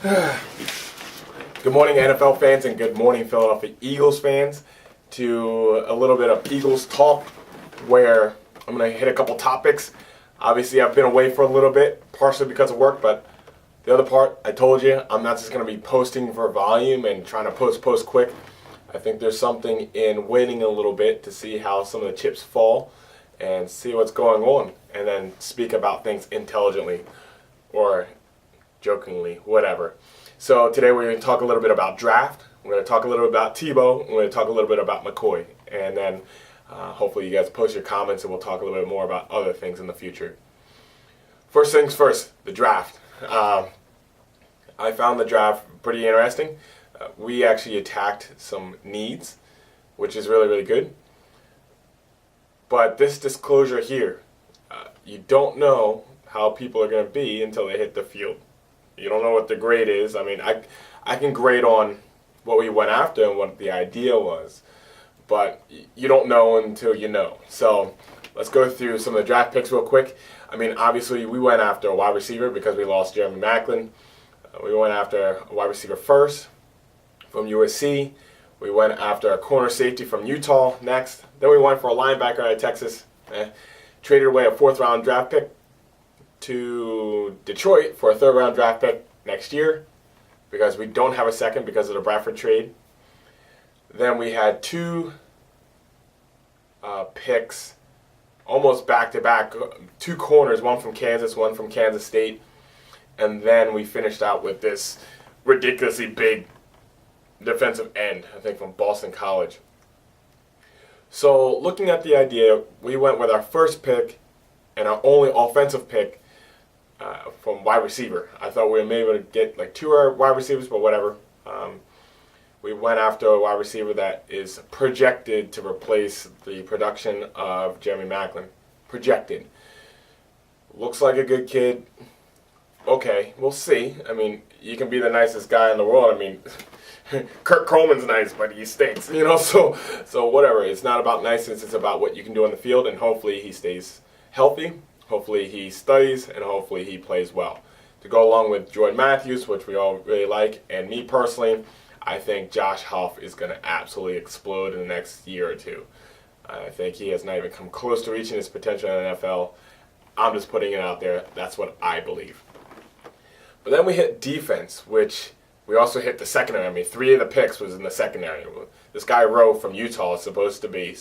Good morning, NFL fans, and good morning, Philadelphia Eagles fans, to a little bit of Eagles talk where I'm going to hit a couple topics. Obviously, I've been away for a little bit, partially because of work, but the other part, I told you, I'm not just going to be posting for volume and trying to post quick. I think there's something in waiting a little bit to see how some of the chips fall and see what's going on, and then speak about things intelligently or jokingly, whatever. So today we're going to talk a little bit about draft. We're going to talk a little bit about Tebow. We're going to talk a little bit about McCoy. And then hopefully you guys post your comments and we'll talk a little bit more about other things in the future. First things first, the draft. I found the draft pretty interesting. We actually attacked some needs, which is really, really good. But this disclosure here, you don't know how people are going to be until they hit the field. You don't know what the grade is. I mean, I can grade on what we went after and what the idea was, but you don't know until you know. So let's go through some of the draft picks real quick. I mean, obviously we went after a wide receiver because we lost Jeremy Maclin. We went after a wide receiver first from USC. We went after a corner safety from Utah next. Then we went for a linebacker out of Texas. Traded away a 4th round draft pick to Detroit for a 3rd round draft pick next year because we don't have a second because of the Bradford trade. Then we had 2 picks almost back to back, 2 corners, one from Kansas, one from Kansas State. And then we finished out with this ridiculously big defensive end, I think from Boston College. So looking at the idea, we went with our first pick and our only offensive pick from wide receiver. I thought we were maybe able to get like 2 wide receivers, but whatever. We went after a wide receiver that is projected to replace the production of Jeremy Maclin. Projected. Looks like a good kid. Okay, we'll see. I mean, you can be the nicest guy in the world. I mean, Kurt Coleman's nice, but he stinks, you know, so whatever. It's not about niceness, it's about what you can do on the field, and hopefully he stays healthy, hopefully he studies, and hopefully he plays well. To go along with Jordan Matthews, which we all really like, and me personally, I think Josh Huff is going to absolutely explode in the next year or two. I think he has not even come close to reaching his potential in the NFL. I'm just putting it out there. That's what I believe. But then we hit defense, which we also hit the secondary. I mean, 3 of the picks was in the secondary. This guy Rowe from Utah is supposed to be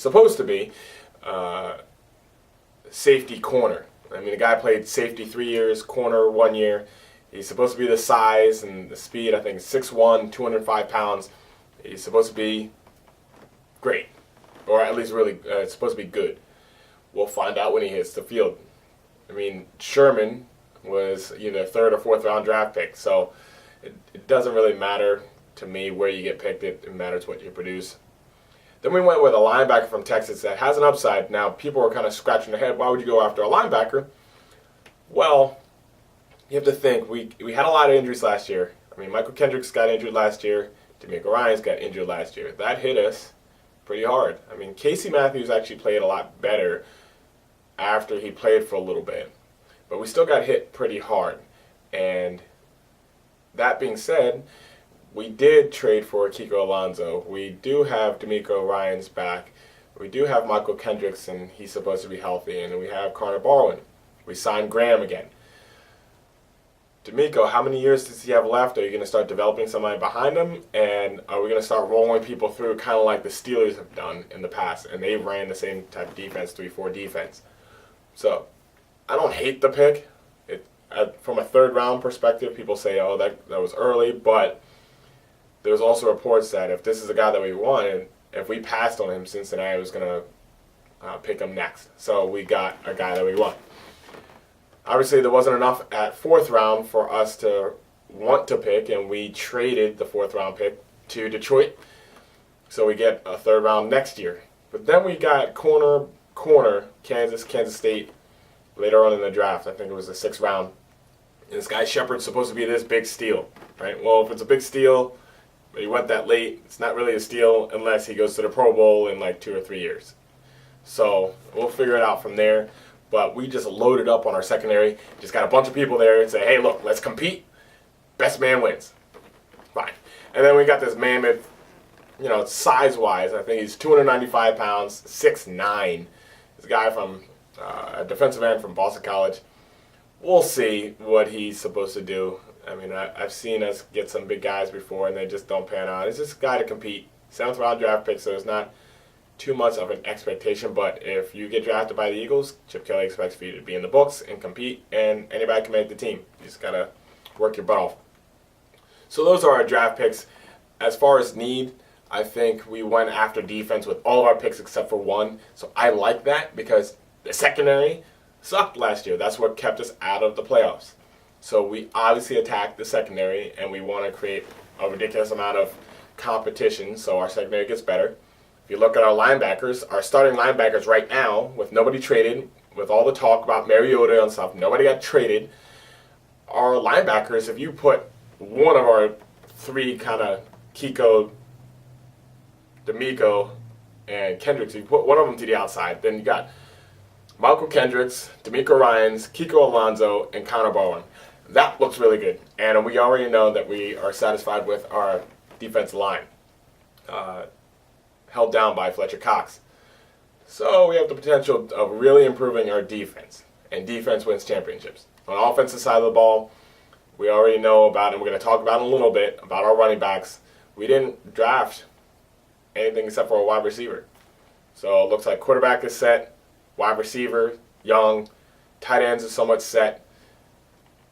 safety corner. I mean, the guy played safety 3 years, corner 1 year. He's supposed to be the size and the speed. I think 6'1", 205 pounds. He's supposed to be great, or at least really supposed to be good. We'll find out when he hits the field. I mean, Sherman was either 3rd or 4th round draft pick, so it doesn't really matter to me where you get picked. It matters what you produce. Then we went with a linebacker from Texas that has an upside. Now, people were kind of scratching their head. Why would you go after a linebacker? Well, you have to think. We had a lot of injuries last year. I mean, Michael Kendricks got injured last year. D'Amico Ryans got injured last year. That hit us pretty hard. I mean, Casey Matthews actually played a lot better after he played for a little bit. But we still got hit pretty hard. And that being said, we did trade for Kiko Alonso. We do have D'Amico Ryans back. We do have Michael Kendricks, and he's supposed to be healthy. And we have Connor Barwin. We signed Graham again. D'Amico, how many years does he have left? Are you going to start developing somebody behind him? And are we going to start rolling people through kind of like the Steelers have done in the past? And they ran the same type of defense, 3-4 defense. So I don't hate the pick. From a 3rd round perspective, people say, oh, that was early. But there's also reports that if this is a guy that we wanted, if we passed on him, Cincinnati was going to pick him next. So we got a guy that we want. Obviously, there wasn't enough at 4th round for us to want to pick, and we traded the 4th round pick to Detroit. So we get a 3rd round next year. But then we got corner, Kansas State, later on in the draft. I think it was the 6th round. And this guy Shepard's supposed to be this big steal, right? Well, if it's a big steal, but he went that late, it's not really a steal unless he goes to the Pro Bowl in like 2 or 3 years. So we'll figure it out from there. But we just loaded up on our secondary, just got a bunch of people there and say, hey, look, let's compete. Best man wins. Fine. And then we got this mammoth, size-wise, I think he's 295 pounds, 6'9". This guy from a defensive end from Boston College. We'll see what he's supposed to do. I mean, I've seen us get some big guys before, and they just don't pan out. He's just a guy to compete. 7th round draft pick, so it's not too much of an expectation. But if you get drafted by the Eagles, Chip Kelly expects for you to be in the books and compete, and anybody can make the team. You just got to work your butt off. So those are our draft picks. As far as need, I think we went after defense with all of our picks except for one. So I like that because the secondary sucked last year. That's what kept us out of the playoffs. So we obviously attacked the secondary, and we want to create a ridiculous amount of competition so our secondary gets better. If you look at our linebackers, our starting linebackers right now, with nobody traded, with all the talk about Mariota and stuff, nobody got traded. Our linebackers, if you put one of our three kind of Kiko, D'Amico, and Kendricks, if you put one of them to the outside, then you got Malcolm Kendricks, D'Amico Ryans, Kiko Alonso, and Connor Bowen. That looks really good. And we already know that we are satisfied with our defensive line, held down by Fletcher Cox. So we have the potential of really improving our defense. And defense wins championships. On the offensive side of the ball, we already know about, and we're going to talk about in a little bit, about our running backs. We didn't draft anything except for a wide receiver. So it looks like quarterback is set, wide receiver, young, tight ends is somewhat set.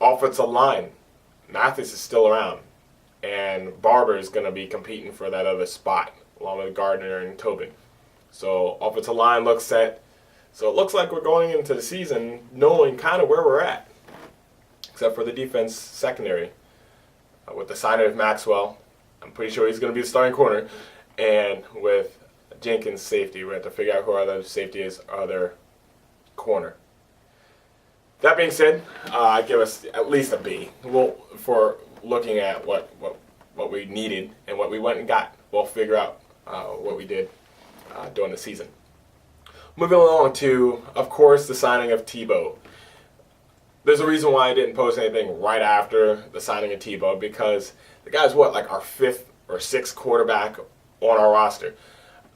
Offensive line, Mathis is still around. And Barber is going to be competing for that other spot, along with Gardner and Tobin. So offensive line looks set. So it looks like we're going into the season knowing kind of where we're at, except for the defense secondary. With the signing of Maxwell, I'm pretty sure he's going to be the starting corner. And with Jenkins' safety, we have to figure out who our other safety is, our other corner. That being said, I give us at least a B. For looking at what we needed and what we went and got. We'll figure out what we did during the season. Moving along to, of course, the signing of Tebow. There's a reason why I didn't post anything right after the signing of Tebow, because the guy's like our 5th or 6th quarterback on our roster.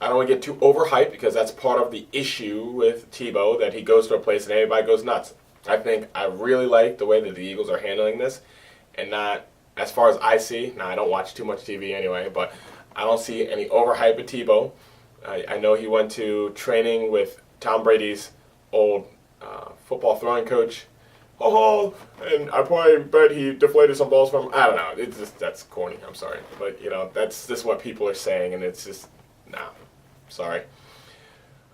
I don't want to get too overhyped because that's part of the issue with Tebow, that he goes to a place and everybody goes nuts. I really like the way that the Eagles are handling this, and not, as far as I see, now I don't watch too much TV anyway, but I don't see any overhype at Tebow. I know he went to training with Tom Brady's old football throwing coach. And I probably bet he deflated some balls from, I don't know, it's just, that's corny, I'm sorry. But, that's just what people are saying, and it's just, sorry.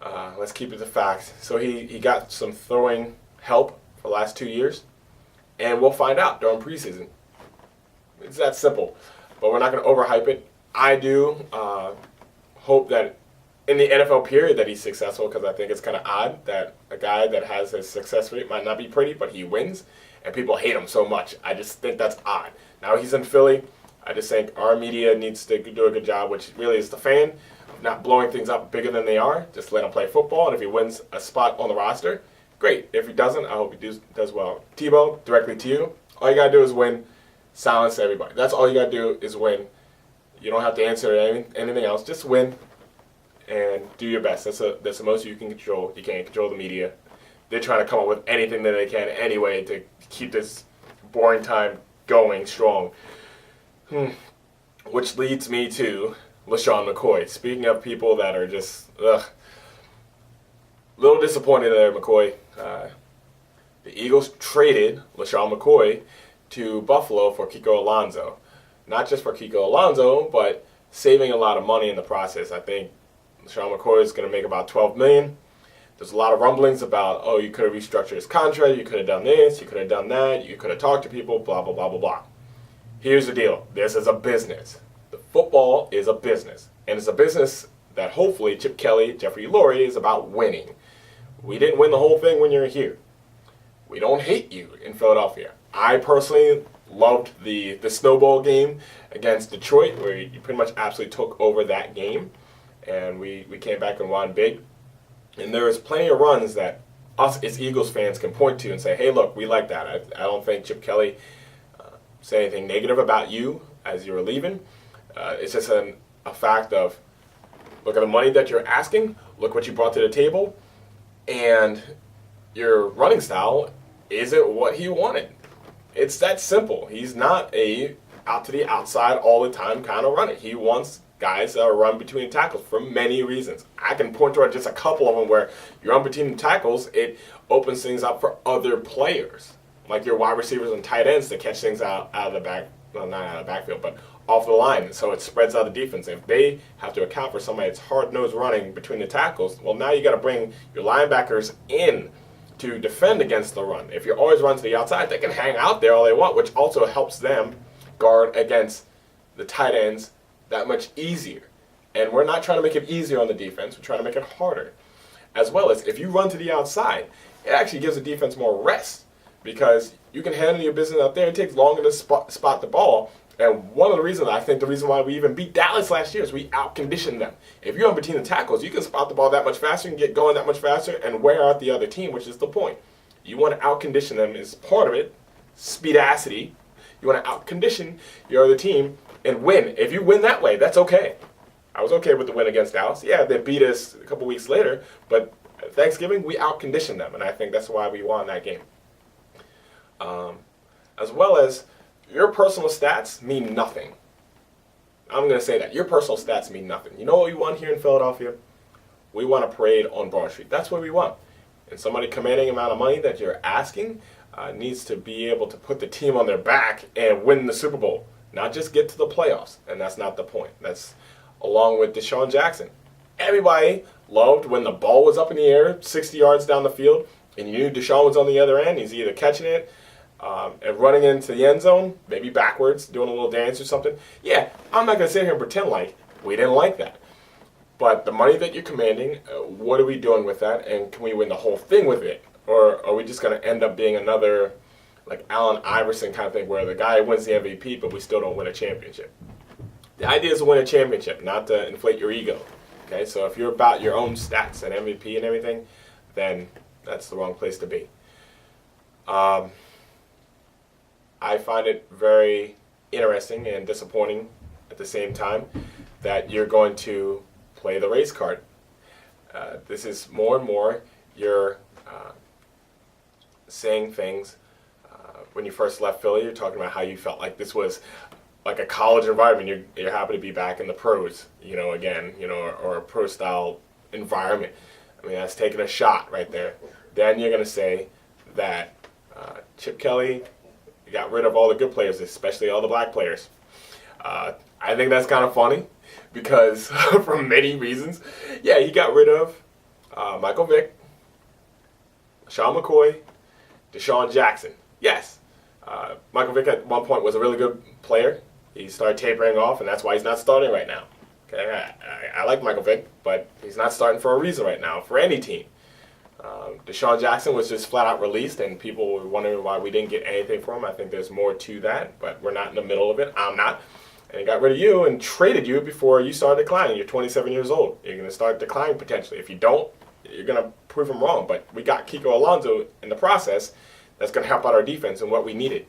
Let's keep it to facts. So he got some throwing help for the last 2 years, and we'll find out during preseason. It's that simple. But we're not going to overhype it. I do hope that in the NFL period that he's successful, because I think it's kind of odd that a guy that has his success rate might not be pretty, but he wins, and people hate him so much. I just think that's odd. Now he's in Philly. I just think our media needs to do a good job, which really is the fan, of not blowing things up bigger than they are. Just let him play football, and if he wins a spot on the roster, great. If he doesn't, I hope he does well. Tebow, directly to you. All you got to do is win. Silence everybody. That's all you got to do is win. You don't have to answer anything else. Just win and do your best. That's the most you can control. You can't control the media. They're trying to come up with anything that they can anyway to keep this boring time going strong. Which leads me to LaShawn McCoy. Speaking of people that are just, a little disappointed there, McCoy. The Eagles traded LaShawn McCoy to Buffalo for Kiko Alonso. Not just for Kiko Alonso, but saving a lot of money in the process. I think LaShawn McCoy is going to make about $12 million. There's a lot of rumblings about, you could have restructured his contract, you could have done this, you could have done that, you could have talked to people, blah, blah, blah, blah, blah. Here's the deal. This is a business. The football is a business. And it's a business that hopefully Chip Kelly, Jeffrey Lurie is about winning. We didn't win the whole thing when you're here. We don't hate you in Philadelphia. I personally loved the snowball game against Detroit, where you pretty much absolutely took over that game. And we came back and won big. And there was plenty of runs that us as Eagles fans can point to and say, hey, look, we like that. I don't think Chip Kelly say anything negative about you as you were leaving. It's just a fact of, look at the money that you're asking, look what you brought to the table, and your running style isn't what he wanted. It's that simple. He's not a out to the outside all the time kind of runner. He wants guys that run between tackles for many reasons. I can point to just a couple of them where you run between the tackles, it opens things up for other players, like your wide receivers and tight ends to catch things out of the back, well, not out of the backfield, but off the line. So it spreads out the defense. If they have to account for somebody that's hard-nosed running between the tackles, well, now you got to bring your linebackers in to defend against the run. If you always run to the outside, they can hang out there all they want, which also helps them guard against the tight ends that much easier. And we're not trying to make it easier on the defense. We're trying to make it harder. As well as if you run to the outside, it actually gives the defense more rest because you can handle your business out there. It takes longer to spot the ball. And one of the reasons, I think the reason why we even beat Dallas last year is we out-conditioned them. If you're on between the tackles, you can spot the ball that much faster and get going that much faster and wear out the other team, which is the point. You want to out-condition them is part of it. Speedacity. You want to out-condition your other team and win. If you win that way, that's okay. I was okay with the win against Dallas. Yeah, they beat us a couple weeks later, but Thanksgiving, we out-conditioned them, and I think that's why we won that game. As well as your personal stats mean nothing. I'm going to say that. Your personal stats mean nothing. You know what we won here in Philadelphia? We won a parade on Broad Street. That's what we won. And somebody commanding amount of money that you're asking needs to be able to put the team on their back and win the Super Bowl, not just get to the playoffs. And that's not the point. That's along with Deshaun Jackson. Everybody loved when the ball was up in the air, 60 yards down the field, and you knew Deshaun was on the other end. He's either catching it and running into the end zone, maybe backwards, doing a little dance or something. Yeah, I'm not going to sit here and pretend like we didn't like that. But the money that you're commanding, what are we doing with that? And can we win the whole thing with it? Or are we just going to end up being another like Allen Iverson kind of thing where the guy wins the MVP but we still don't win a championship? The idea is to win a championship, not to inflate your ego. Okay, so if you're about your own stats and MVP and everything, then that's the wrong place to be. I find it very interesting and disappointing at the same time that you're going to play the race card. This is more and more you're saying things. When you first left Philly, you're talking about how you felt like this was like a college environment. You're happy to be back in the pros, again, or a pro-style environment. I mean, that's taking a shot right there. Then you're going to say that Chip Kelly got rid of all the good players, especially all the black players. I think that's kind of funny because for many reasons. Yeah, he got rid of Michael Vick, Sean McCoy, Deshaun Jackson. Yes, Michael Vick at one point was a really good player. He started tapering off, and that's why he's not starting right now. Okay, I like Michael Vick, but he's not starting for a reason right now for any team. Deshaun Jackson was just flat out released, and people were wondering why we didn't get anything for him. I think there's more to that, but we're not in the middle of it. I'm not. And he got rid of you and traded you before you started declining. You're 27 years old. You're going to start declining potentially. If you don't, you're going to prove him wrong. But we got Kiko Alonso in the process that's going to help out our defense and what we needed.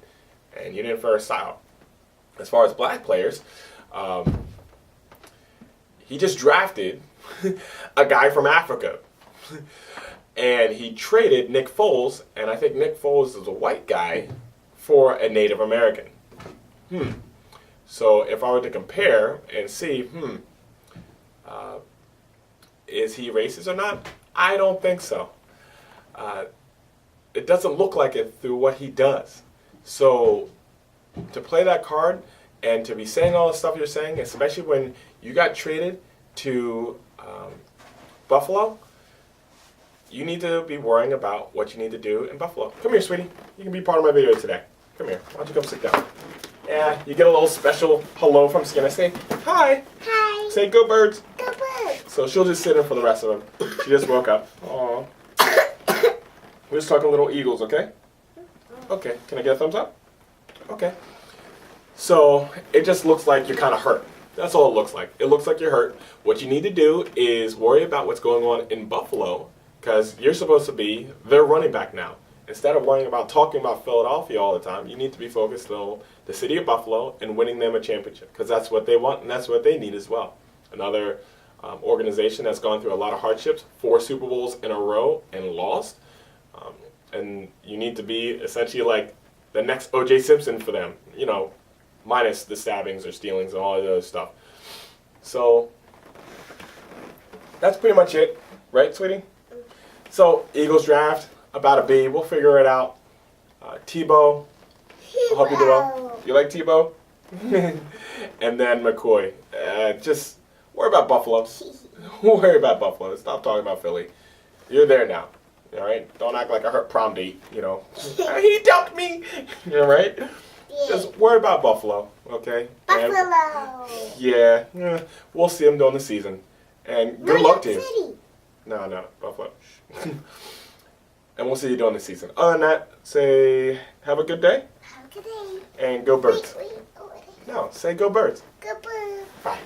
And you didn't for a style. As far as black players, he just drafted a guy from Africa. And he traded Nick Foles, and I think Nick Foles is a white guy, for a Native American. So if I were to compare and see, is he racist or not? I don't think so. It doesn't look like it through what he does. So to play that card and to be saying all the stuff you're saying, especially when you got traded to Buffalo, you need to be worrying about what you need to do in Buffalo. Come here, sweetie. You can be part of my video today. Come here. Why don't you come sit down? Yeah, you get a little special hello from Sienna. Say hi. Hi. Say go birds. Go birds. So she'll just sit in for the rest of them. She just woke up. Aww. We're just talking little eagles, okay? Okay. Can I get a thumbs up? Okay. So it just looks like you're kind of hurt. That's all it looks like. It looks like you're hurt. What you need to do is worry about what's going on in Buffalo, because you're supposed to be their running back now. instead of worrying about talking about Philadelphia all the time, you need to be focused on the city of Buffalo and winning them a championship, because that's what they want and that's what they need as well. Another organization that's gone through a lot of hardships, 4 Super Bowls in a row and lost. And you need to be essentially like the next O.J. Simpson for them, you know, minus the stabbings or stealings and all of the other stuff. So that's pretty much it, right, sweetie? So Eagles draft, about a B. We'll figure it out. Tebow, I hope you do well. You like Tebow? And then McCoy. Just worry about Buffalo. Worry about Buffalo. Stop talking about Philly. You're there now. All right? Don't act like a hurt prom date, you know. He dumped me. All right? Just worry about Buffalo, okay? Buffalo. Yeah. We'll see him during the season. And good luck to you. No, Buffalo. And we'll see you during the season. Other than that, say have a good day. Have a good day. And go Birds. Wait. No, say go Birds. Go Birds. Bye.